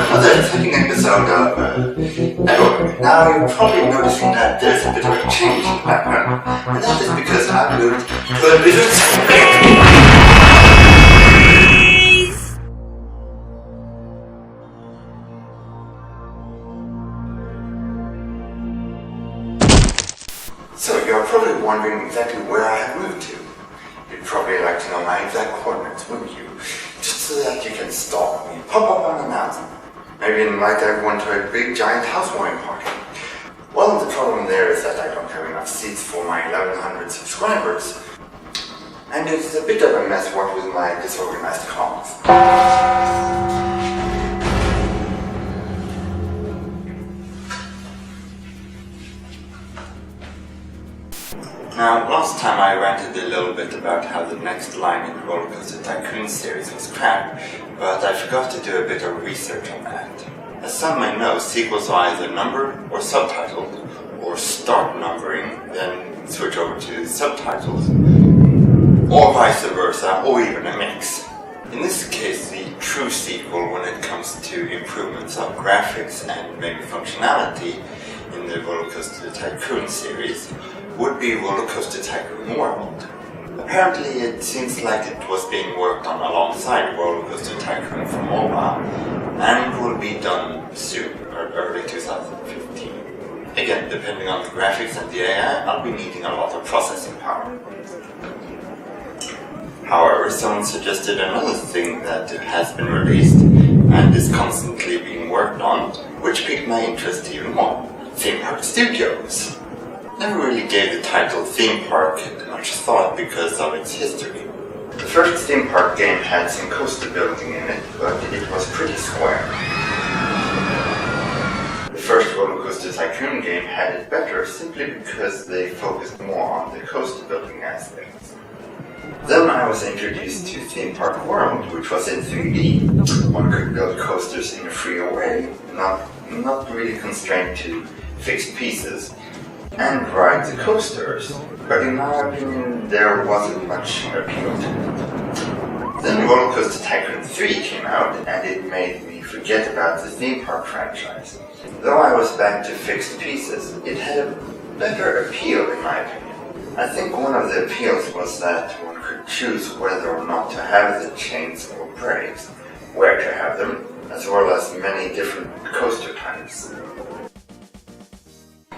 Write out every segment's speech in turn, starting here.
another exciting episode of Network. Now you're probably noticing that there's a bit of a change in the background, and that is because I've moved to a different space. So you're probably wondering exactly where I have moved to. You'd probably like to know my exact coordinates, wouldn't you? Just so that you can stalk me, pop up unannounced. Maybe invite everyone to a big giant housewarming party. Well, the problem there is that I don't have enough seats for my 1100 subscribers. And it's a bit of a mess what with my disorganized comms. Now, last time I ranted a little bit about how the next line in the Rollercoaster Tycoon series was crap, but I forgot to do a bit of research on that. As some may know, sequels are either numbered or subtitled, or start numbering, then switch over to subtitles, or vice versa, or even a mix. In this case, the true sequel when it comes to improvements of graphics and maybe functionality in the Rollercoaster Tycoon series would be Rollercoaster Tycoon World. Apparently it seems like it was being worked on alongside Rollercoaster Tycoon for mobile and will be done soon, or early 2015. Again, depending on the graphics and the AI, I'll be needing a lot of processing power. However, someone suggested another thing that has been released and is constantly being worked on, which piqued my interest even more. Theme Park Studios. Never really gave the title Theme Park much thought because of its history. The first theme park game had some coaster building in it, but it was pretty square. The first Rollercoaster Tycoon game had it better simply because they focused more on the coaster building aspects. Then I was introduced to Theme Park World, which was in 3D. One could build coasters in a freer way, not really constrained to fixed pieces, and ride the coasters, but in my opinion there wasn't much appeal to it. Then Rollercoaster Tycoon 3 came out and it made me forget about the theme park franchise. Though I was back to fixed pieces, it had a better appeal in my opinion. I think one of the appeals was that one could choose whether or not to have the chains or brakes, where to have them, as well as many different coaster types.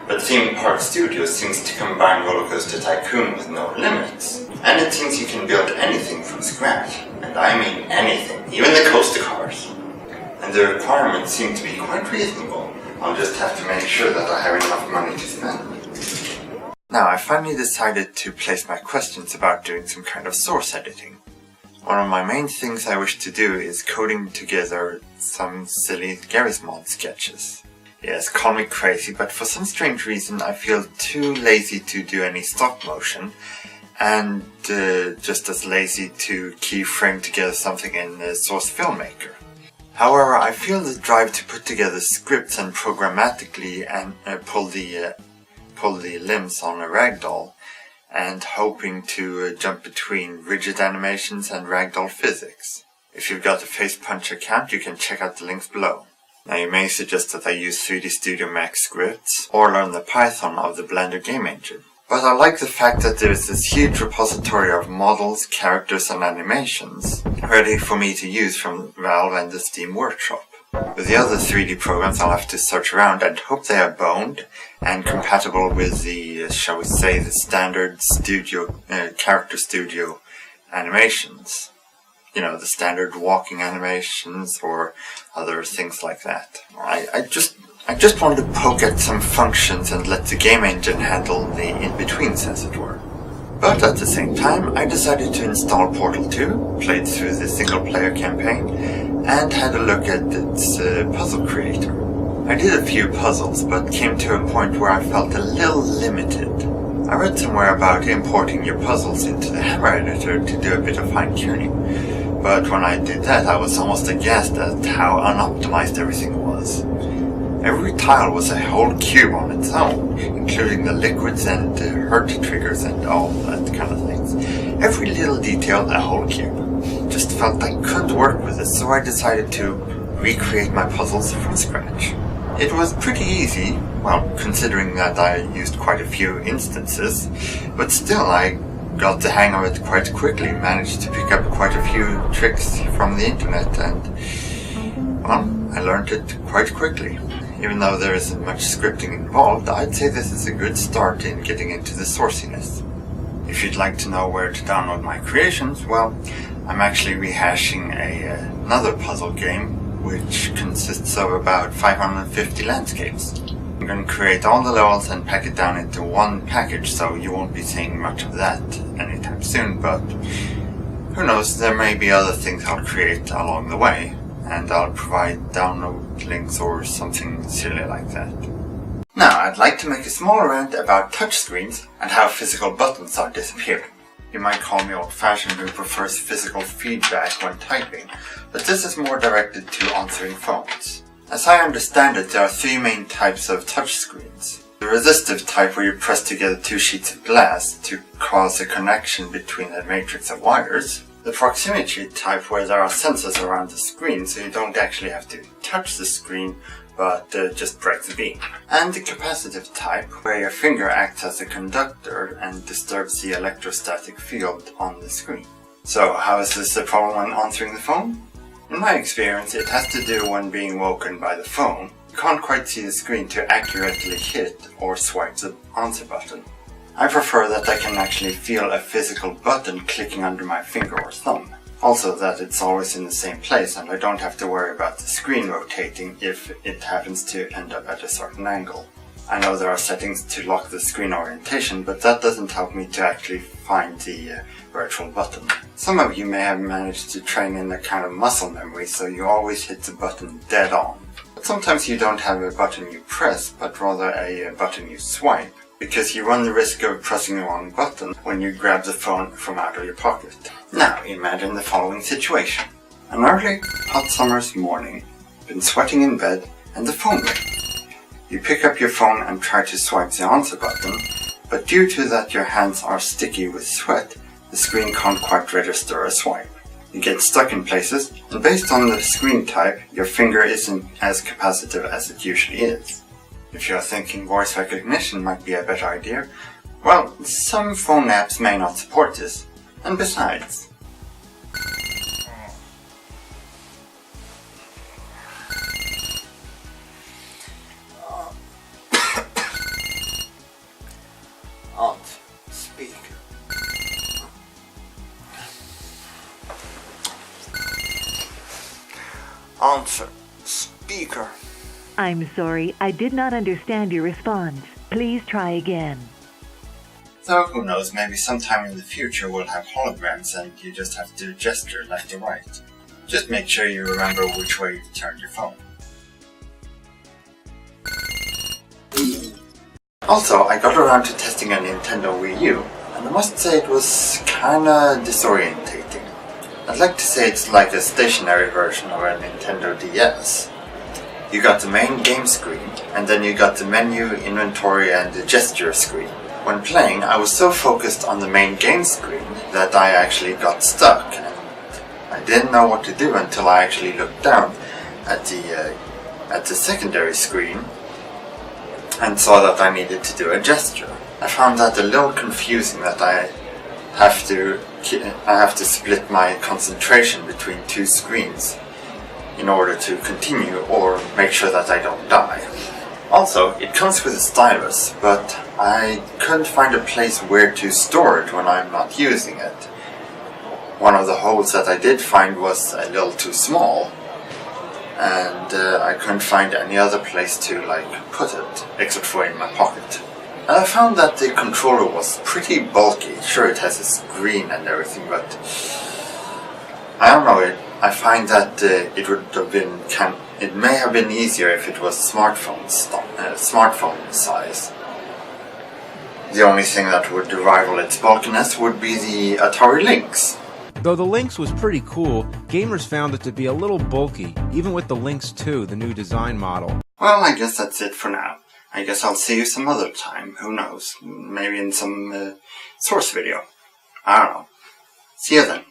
But Theme Park Studios seems to combine Rollercoaster Tycoon with no limits. And it seems you can build anything from scratch. And I mean anything, even the coaster cars. And the requirements seem to be quite reasonable. I'll just have to make sure that I have enough money to spend. Now, I finally decided to place my questions about doing some kind of source editing. One of my main things I wish to do is coding together some silly Garry's Mod sketches. Yes, call me crazy, but for some strange reason I feel too lazy to do any stop motion, and just as lazy to keyframe together something in the Source Filmmaker. However, I feel the drive to put together scripts and programmatically and pull the limbs on a ragdoll, and hoping to jump between rigid animations and ragdoll physics. If you've got a FacePunch account, you can check out the links below. Now you may suggest that I use 3D Studio Max scripts or learn the Python of the Blender game engine. But I like the fact that there is this huge repository of models, characters and animations ready for me to use from Valve and the Steam Workshop. With the other 3D programs I'll have to search around and hope they are boned and compatible with the, shall we say, the standard studio, character studio animations. You know, the standard walking animations or other things like that. I just wanted to poke at some functions and let the game engine handle the in-betweens, as it were. But at the same time, I decided to install Portal 2, played through the single-player campaign, and had a look at its puzzle creator. I did a few puzzles, but came to a point where I felt a little limited. I read somewhere about importing your puzzles into the Hammer editor to do a bit of fine-tuning. But when I did that, I was almost aghast at how unoptimized everything was. Every tile was a whole cube on its own, including the liquids and hurt triggers and all that kind of things. Every little detail a whole cube. Just felt I couldn't work with it, so I decided to recreate my puzzles from scratch. It was pretty easy, well, considering that I used quite a few instances, but still I got the hang of it quite quickly, managed to pick up quite a few tricks from the internet, and, well, I learned it quite quickly. Even though there isn't much scripting involved, I'd say this is a good start in getting into the sourciness. If you'd like to know where to download my creations, well, I'm actually rehashing another puzzle game which consists of about 550 landscapes. I'm going to create all the levels and pack it down into one package, so you won't be seeing much of that anytime soon, but who knows, there may be other things I'll create along the way, and I'll provide download links or something silly like that. Now, I'd like to make a small rant about touchscreens and how physical buttons are disappearing. You might call me old-fashioned who prefers physical feedback when typing, but this is more directed to answering phones. As I understand it, there are three main types of touchscreens. The resistive type, where you press together two sheets of glass to cause a connection between a matrix of wires. The proximity type, where there are sensors around the screen, so you don't actually have to touch the screen, but just break the beam. And the capacitive type, where your finger acts as a conductor and disturbs the electrostatic field on the screen. So, how is this a problem when answering the phone? In my experience, it has to do when being woken by the phone. You can't quite see the screen to accurately hit or swipe the answer button. I prefer that I can actually feel a physical button clicking under my finger or thumb. Also that it's always in the same place and I don't have to worry about the screen rotating if it happens to end up at a certain angle. I know there are settings to lock the screen orientation, but that doesn't help me to actually find the virtual button. Some of you may have managed to train in a kind of muscle memory, so you always hit the button dead on. But sometimes you don't have a button you press, but rather a button you swipe, because you run the risk of pressing the wrong button when you grab the phone from out of your pocket. Now imagine the following situation. An early, hot summer's morning, been sweating in bed, and the phone rings. You pick up your phone and try to swipe the answer button, but due to that your hands are sticky with sweat, the screen can't quite register a swipe. You get stuck in places, and based on the screen type, your finger isn't as capacitive as it usually is. If you're thinking voice recognition might be a better idea, well, some phone apps may not support this, and besides, answer speaker. I'm sorry, I did not understand your response. Please try again. So who knows, maybe sometime in the future we'll have holograms and you just have to gesture left or right. Just make sure you remember which way you turned your phone. Also, I got around to testing a Nintendo Wii U, and I must say it was kinda disorientating. I'd like to say it's like a stationary version of a Nintendo DS. You got the main game screen, and then you got the menu, inventory, and the gesture screen. When playing, I was so focused on the main game screen that I actually got stuck, and I didn't know what to do until I actually looked down at the secondary screen and saw that I needed to do a gesture. I found that a little confusing, that I have to split my concentration between two screens in order to continue or make sure that I don't die. Also, it comes with a stylus, but I couldn't find a place where to store it when I'm not using it. One of the holes that I did find was a little too small, and I couldn't find any other place to put it, except for in my pocket. And I found that the controller was pretty bulky. Sure, it has a screen and everything, but I don't know, I find that it would have been it may have been easier if it was smartphone size. The only thing that would rival its bulkiness would be the Atari Lynx. Though the Lynx was pretty cool, gamers found it to be a little bulky, even with the Lynx 2, the new design model. Well, I guess that's it for now. I guess I'll see you some other time, who knows, maybe in some source video. I don't know. See you then.